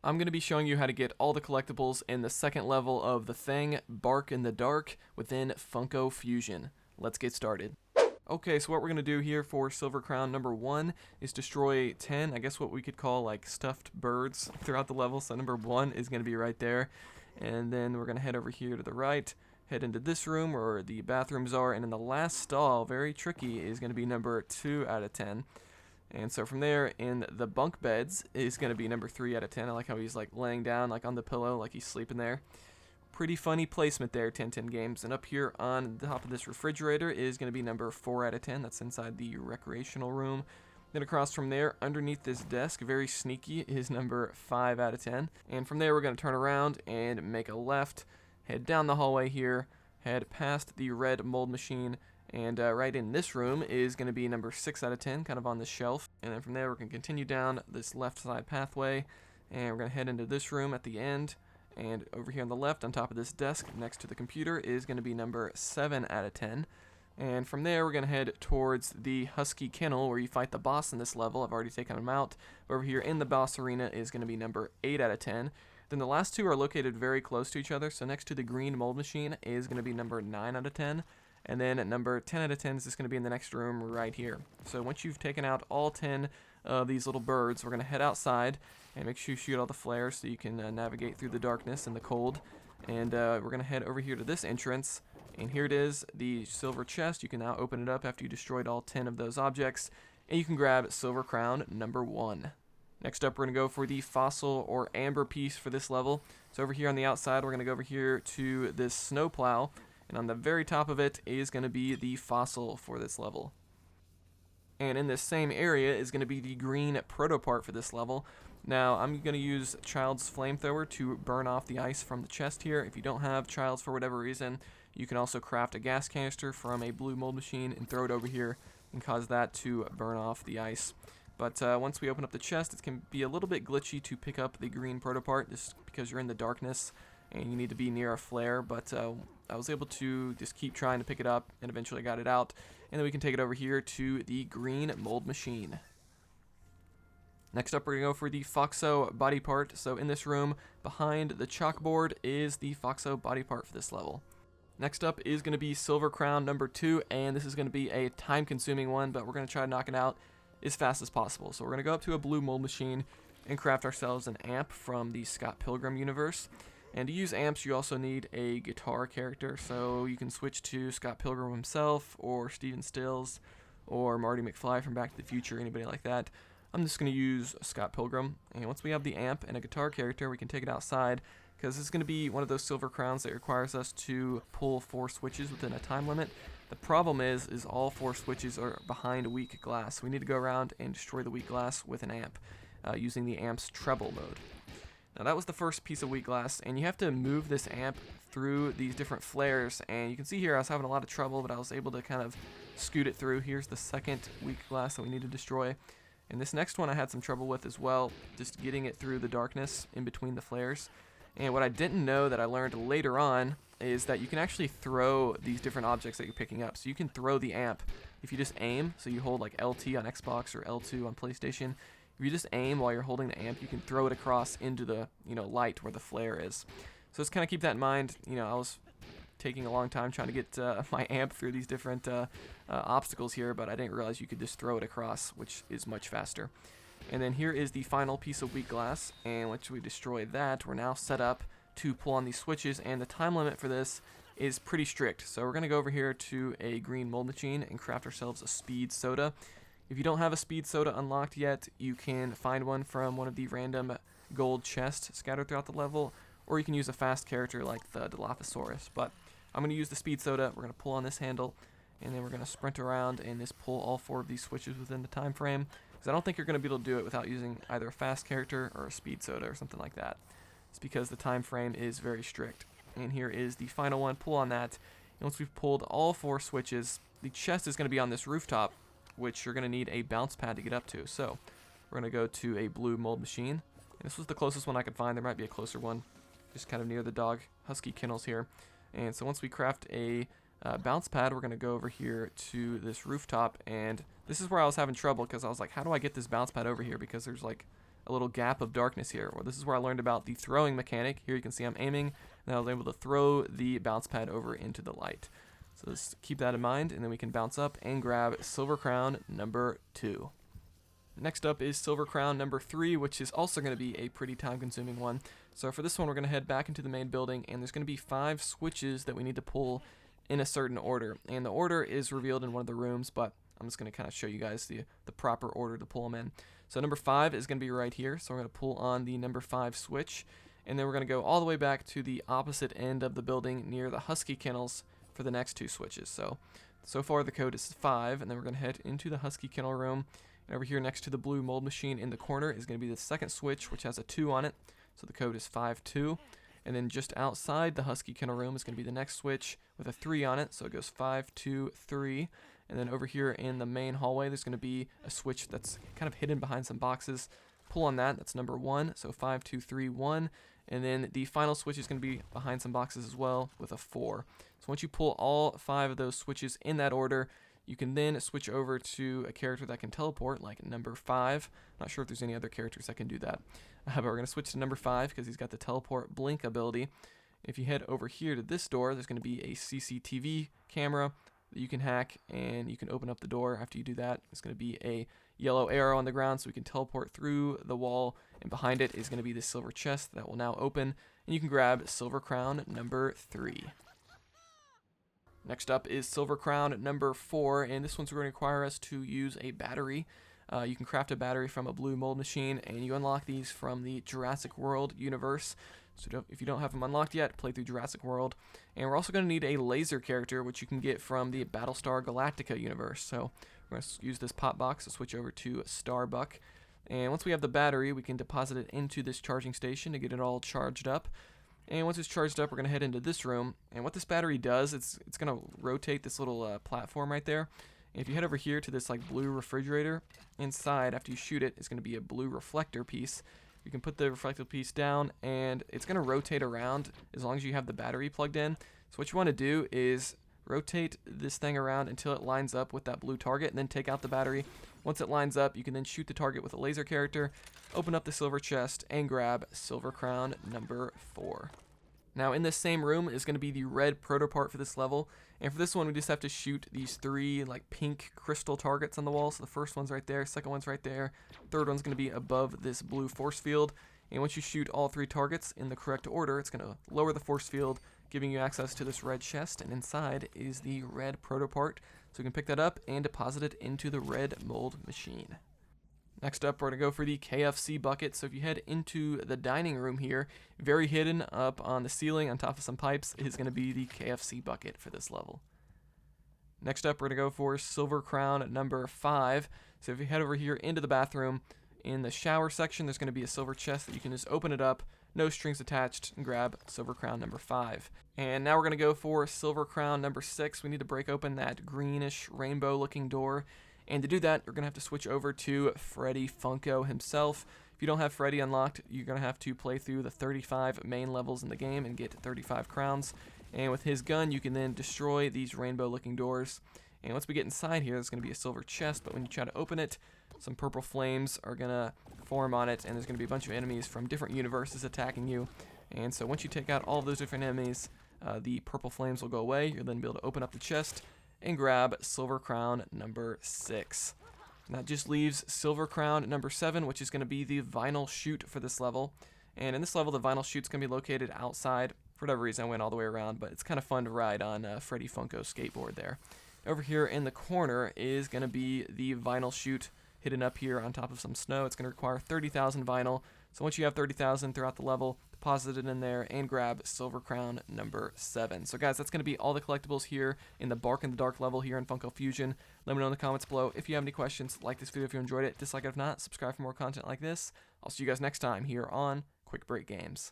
I'm going to be showing you how to get all the collectibles in the second level of the thing, Bark in the Dark, within Funko Fusion. Let's get started. Okay, so what we're going to do here for Silver Crown number 1 is destroy 10, I guess what we could call like stuffed birds throughout the level. So number 1 is going to be right there. And then we're going to head over here to the right, head into this room where the bathrooms are, and in the last stall, very tricky, is going to be number 2 out of 10. And so from there, in the bunk beds, is going to be number 3 out of 10. I like how he's like laying down like on the pillow, like he's sleeping there. Pretty funny placement there, 1010 Games. And up here on the top of this refrigerator is going to be number 4 out of 10. That's inside the recreational room. Then across from there, underneath this desk, very sneaky, is number 5 out of 10. And from there, we're going to turn around and make a left, head down the hallway here, head past the red mold machine, and right in this room is going to be number 6 out of 10, kind of on the shelf. And then from there, we're going to continue down this left side pathway, and we're going to head into this room at the end. And over here on the left, on top of this desk, next to the computer, is going to be number 7 out of 10. And from there, we're going to head towards the Husky Kennel, where you fight the boss in this level. I've already taken him out. Over here in the boss arena is going to be number 8 out of 10. Then the last two are located very close to each other. So next to the green mold machine is going to be number 9 out of 10. And then at number 10 out of 10 is just going to be in the next room right here. So once you've taken out all 10 of these little birds, we're going to head outside and make sure you shoot all the flares so you can navigate through the darkness and the cold. And we're going to head over here to this entrance. And here it is, the silver chest. You can now open it up after you destroyed all 10 of those objects. And you can grab Silver Crown number 1. Next up, we're going to go for the fossil or amber piece for this level. So over here on the outside, we're going to go over here to this snowplow. And on the very top of it is going to be the fossil for this level. And in this same area is going to be the green Protopart for this level. Now, I'm going to use Child's Flamethrower to burn off the ice from the chest here. If you don't have Child's for whatever reason, you can also craft a gas canister from a blue mold machine and throw it over here and cause that to burn off the ice. But once we open up the chest, it can be a little bit glitchy to pick up the green Protopart just because you're in the darkness and you need to be near a flare, but I was able to just keep trying to pick it up and eventually got it out. And then we can take it over here to the green mold machine. Next up, we're going to go for the Foxxo Body part. So in this room, behind the chalkboard is the Foxxo Body part for this level. Next up is going to be Silver Crown number 2, and this is going to be a time-consuming one, but we're going to try to knock it out as fast as possible. So we're going to go up to a blue mold machine and craft ourselves an amp from the Scott Pilgrim universe. And to use amps, you also need a guitar character, so you can switch to Scott Pilgrim himself, or Steven Stills, or Marty McFly from Back to the Future, anybody like that. I'm just going to use Scott Pilgrim, and once we have the amp and a guitar character, we can take it outside, because this is going to be one of those silver crowns that requires us to pull 4 switches within a time limit. The problem is all 4 switches are behind weak glass. We need to go around and destroy the weak glass with an amp, using the amp's treble mode. Now that was the first piece of weak glass, and you have to move this amp through these different flares, and you can see here I was having a lot of trouble, but I was able to kind of scoot it through. Here's the second weak glass that we need to destroy, and this next one I had some trouble with as well, just getting it through the darkness in between the flares. And what I didn't know that I learned later on is that you can actually throw these different objects that you're picking up. So you can throw the amp if you just aim, so you hold like LT on Xbox or L2 on PlayStation. If you just aim while you're holding the amp, you can throw it across into the light where the flare is. So just kind of keep that in mind. I was taking a long time trying to get my amp through these different obstacles here, but I didn't realize you could just throw it across, which is much faster. And then here is the final piece of weak glass, and once we destroy that, we're now set up to pull on these switches, and the time limit for this is pretty strict. So we're going to go over here to a green mold machine and craft ourselves a speed soda. If you don't have a speed soda unlocked yet, you can find one from one of the random gold chests scattered throughout the level, or you can use a fast character like the Dilophosaurus. But I'm going to use the speed soda. We're going to pull on this handle, and then we're going to sprint around and just pull all 4 of these switches within the time frame, because I don't think you're going to be able to do it without using either a fast character or a speed soda or something like that. It's because the time frame is very strict. And here is the final one. Pull on that, and once we've pulled all 4 switches, the chest is going to be on this rooftop, which you're going to need a bounce pad to get up to. So we're going to go to a blue mold machine. And this was the closest one I could find. There might be a closer one, just kind of near the dog Husky kennels here. And so once we craft a bounce pad, we're going to go over here to this rooftop. And this is where I was having trouble, because I was like, how do I get this bounce pad over here? Because there's like a little gap of darkness here. Well, this is where I learned about the throwing mechanic. Here you can see I'm aiming, and I was able to throw the bounce pad over into the light. So just keep that in mind, and then we can bounce up and grab Silver Crown number 2. Next up is Silver Crown number 3, which is also going to be a pretty time-consuming one. So for this one, we're going to head back into the main building, and there's going to be 5 switches that we need to pull in a certain order. And the order is revealed in one of the rooms, but I'm just going to kind of show you guys the proper order to pull them in. So number 5 is going to be right here, so we're going to pull on the number 5 switch, and then we're going to go all the way back to the opposite end of the building near the Husky Kennels for the next 2 switches. So far the code is 5, and then we're going to head into the Husky Kennel room. And over here next to the blue mold machine in the corner is going to be the second switch, which has a 2 on it. So the code is 52. And then just outside the Husky Kennel room is going to be the next switch with a 3 on it. So it goes 5, 2, 3. And then over here in the main hallway, there's going to be a switch that's kind of hidden behind some boxes. Pull on that. That's number 1. So 5, 2, 3, 1. And then the final switch is going to be behind some boxes as well with a 4. So once you pull all 5 of those switches in that order, you can then switch over to a character that can teleport, like number 5. Not sure if there's any other characters that can do that. But we're going to switch to number 5 because he's got the teleport blink ability. If you head over here to this door, there's going to be a CCTV camera that you can hack, and you can open up the door. After you do that, there's going to be a yellow arrow on the ground so we can teleport through the wall, and behind it is going to be the silver chest that will now open, and you can grab Silver Crown number 3. Next up is Silver Crown number 4, and this one's going to require us to use a battery. You can craft a battery from a blue mold machine, and you unlock these from the Jurassic World universe. So if you don't have them unlocked yet, play through Jurassic World. And we're also going to need a laser character, which you can get from the Battlestar Galactica universe. So we're going to use this pop box to switch over to Starbuck. And once we have the battery, we can deposit it into this charging station to get it all charged up. And once it's charged up, we're going to head into this room. And what this battery does, it's going to rotate this little platform right there. And if you head over here to this like blue refrigerator, inside, after you shoot it, is going to be a blue reflector piece. You can put the reflective piece down, and it's going to rotate around as long as you have the battery plugged in. So what you want to do is rotate this thing around until it lines up with that blue target, and then take out the battery. Once it lines up, you can then shoot the target with a laser character, open up the silver chest, and grab Silver Crown number 4. Now in this same room is going to be the red Protopart for this level, and for this one we just have to shoot these 3 like pink crystal targets on the wall. So the first one's right there, second one's right there, third one's going to be above this blue force field. And once you shoot all 3 targets in the correct order, it's going to lower the force field, giving you access to this red chest, and inside is the red Protopart. So you can pick that up and deposit it into the red mold machine. Next up, we're going to go for the KFC Bucket. So if you head into the dining room here, very hidden up on the ceiling on top of some pipes is going to be the KFC Bucket for this level. Next up, we're going to go for Silver Crown number 5. So if you head over here into the bathroom, in the shower section, there's going to be a silver chest that you can just open it up, no strings attached, and grab Silver Crown number 5. And now we're going to go for Silver Crown number 6. We need to break open that greenish rainbow looking door. And to do that, we're going to have to switch over to Freddy Funko himself. If you don't have Freddy unlocked, you're going to have to play through the 35 main levels in the game and get 35 crowns. And with his gun, you can then destroy these rainbow-looking doors. And once we get inside here, there's going to be a silver chest, but when you try to open it, some purple flames are going to form on it, and there's going to be a bunch of enemies from different universes attacking you. And so once you take out all of those different enemies, the purple flames will go away. You'll then be able to open up the chest and grab Silver Crown number 6. And that just leaves Silver Crown number 7, which is going to be the vinyl chute for this level. And in this level, the vinyl chute's going to be located outside. For whatever reason, I went all the way around, but it's kind of fun to ride on Freddy Funko's skateboard there. Over here in the corner is going to be the vinyl chute hidden up here on top of some snow. It's going to require 30,000 vinyl. So once you have 30,000 throughout the level, deposit it in there and grab Silver Crown number 7. So guys, that's going to be all the collectibles here in the Bark in the Dark level here in Funko Fusion. Let me know in the comments below if you have any questions. Like this video if you enjoyed it. Dislike it if not. Subscribe for more content like this. I'll see you guys next time here on Quick Break Games.